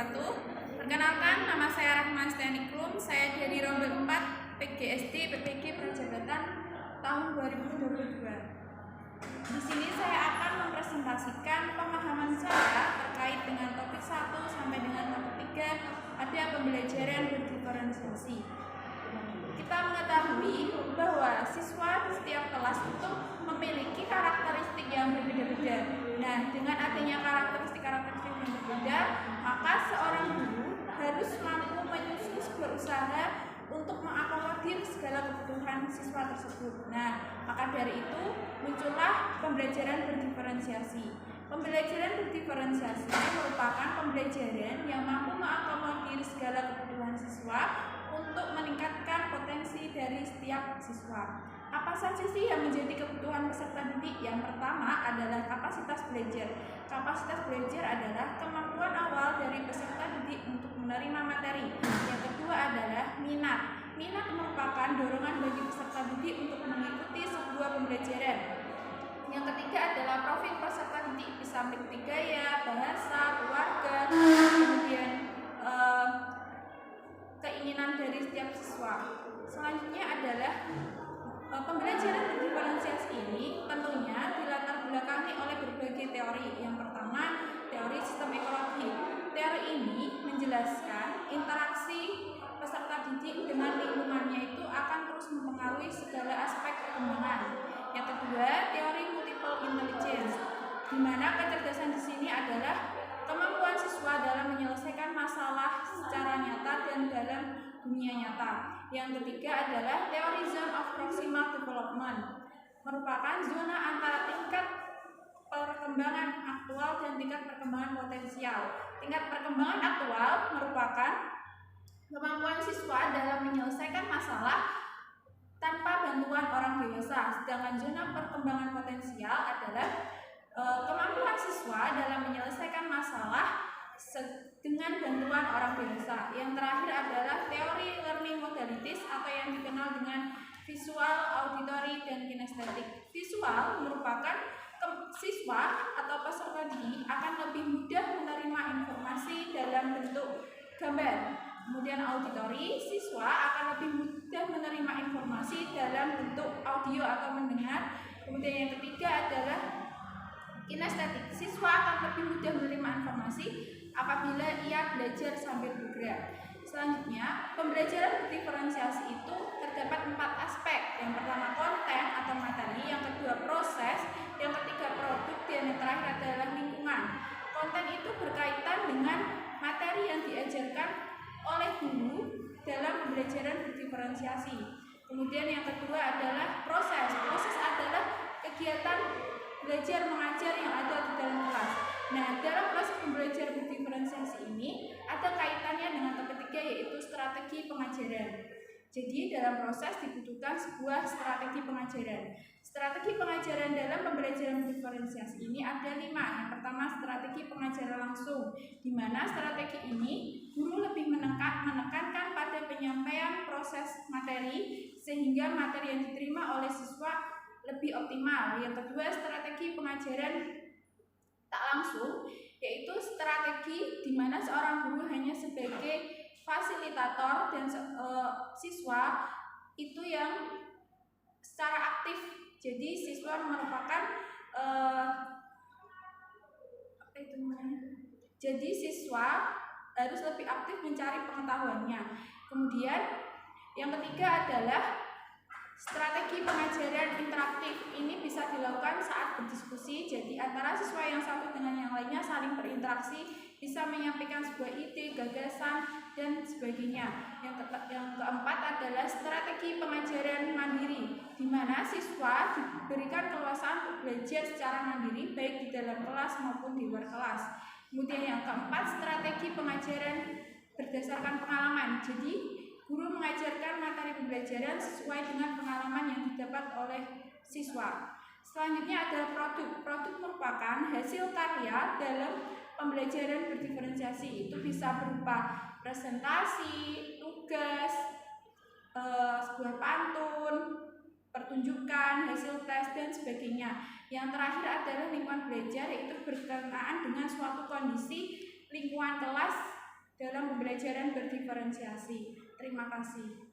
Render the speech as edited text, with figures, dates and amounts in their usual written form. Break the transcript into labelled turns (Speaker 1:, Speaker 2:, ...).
Speaker 1: wabarakatuh. Perkenalkan, nama saya Rahman Stianikrum. Saya dari Rombel 4 PGSD PPG Perjabatan tahun 2022. Di sini saya akan mempresentasikan pemahaman saya terkait dengan topik 1 sampai dengan topik 3 ada pembelajaran berdiferensiasi. Kita mengetahui bahwa siswa di setiap kelas itu memiliki karakteristik yang berbeda-beda. Nah, dengan adanya karakteristik yang berbeda, maka seorang guru harus mampu menyusun sebuah usaha untuk mengakomodir segala kebutuhan siswa tersebut. Nah, maka dari itu muncullah pembelajaran berdiferensiasi. Pembelajaran berdiferensiasi merupakan pembelajaran yang mampu mengakomodir segala kebutuhan siswa untuk meningkatkan potensi dari setiap siswa. Apa saja sih yang menjadi kebutuhan peserta didik? Yang pertama adalah kapasitas belajar. Kapasitas belajar adalah kemampuan awal dari peserta didik untuk menerima materi. Yang kedua adalah minat. Minat merupakan dorongan bagi peserta didik untuk mengikuti sebuah pembelajaran. Yang ketiga adalah profil peserta didik, bisa mengikuti gaya, bahasa, keluarga, kemudian keinginan dari setiap siswa. Selanjutnya adalah pembelajaran berdiferensiasi ini tentunya dilatar belakangi oleh berbagai teori. Yang pertama, teori sistem ekologi. Teori ini menjelaskan interaksi peserta didik dengan lingkungannya itu akan terus mempengaruhi segala aspek perkembangan. Yang kedua, teori multiple intelligence, di mana kecerdasan di sini adalah kemampuan siswa dalam menyelesaikan masalah secara nyata dan dalam dunia nyata. Yang ketiga adalah teori zone of proximal development, merupakan zona antara tingkat perkembangan aktual dan tingkat perkembangan potensial. Tingkat perkembangan aktual merupakan kemampuan siswa dalam menyelesaikan masalah tanpa bantuan orang dewasa, sedangkan zona perkembangan potensial adalah kemampuan siswa dalam menyelesaikan masalah dengan bantuan orang dewasa. Yang terakhir adalah teori learning modalities atau yang dikenal dengan visual, auditory, dan kinestetik. Visual merupakan siswa atau peserta didik akan lebih mudah menerima informasi dalam bentuk gambar. Kemudian auditory, siswa akan lebih mudah menerima informasi dalam bentuk audio atau mendengar. Kemudian yang ketiga adalah kinestetik, siswa akan lebih mudah menerima informasi apabila ia belajar sambil bergerak. Selanjutnya, pembelajaran berdiferensiasi itu terdapat 4 aspek. Yang pertama konten atau materi, yang kedua proses, yang ketiga produk, dan yang terakhir adalah lingkungan. Konten itu berkaitan dengan materi yang diajarkan oleh guru dalam pembelajaran berdiferensiasi. Kemudian yang kedua adalah proses. Proses adalah kegiatan belajar mengajar yang ada di dalam kelas. Nah, dalam proses pembelajaran berdiferensiasi ini ada kaitannya dengan topik ketiga, yaitu strategi pengajaran. Jadi dalam proses dibutuhkan sebuah strategi pengajaran. Strategi pengajaran dalam pembelajaran diferensiasi ini ada 5. Yang pertama, strategi pengajaran langsung, di mana strategi ini guru lebih menekankan pada penyampaian proses materi sehingga materi yang diterima oleh siswa lebih optimal. Yang kedua, strategi pengajaran tak langsung, yaitu strategi di mana seorang guru hanya sebagai fasilitator dan siswa itu yang secara aktif. Jadi siswa merupakan jadi siswa harus lebih aktif mencari pengetahuannya. Kemudian yang ketiga adalah strategi pengajaran interaktif. Ini bisa dilakukan saat berdiskusi, jadi antara siswa yang satu dengan yang lainnya saling berinteraksi, bisa menyampaikan sebuah ide, gagasan, dan sebagainya. Yang keempat adalah strategi pengajaran mandiri, di mana siswa diberikan keleluasaan untuk belajar secara mandiri, baik di dalam kelas maupun di luar kelas. Kemudian yang keempat, strategi pengajaran berdasarkan pengalaman. Jadi guru mengajarkan materi pembelajaran sesuai dengan pengalaman yang didapat oleh siswa. Selanjutnya adalah produk. Produk merupakan hasil karya dalam pembelajaran berdiferensiasi. Itu bisa berupa presentasi, tugas, sebuah pantun, pertunjukan, hasil tes, dan sebagainya. Yang terakhir adalah lingkungan belajar, yaitu berkenaan dengan suatu kondisi lingkungan kelas dalam pembelajaran berdiferensiasi. Terima kasih.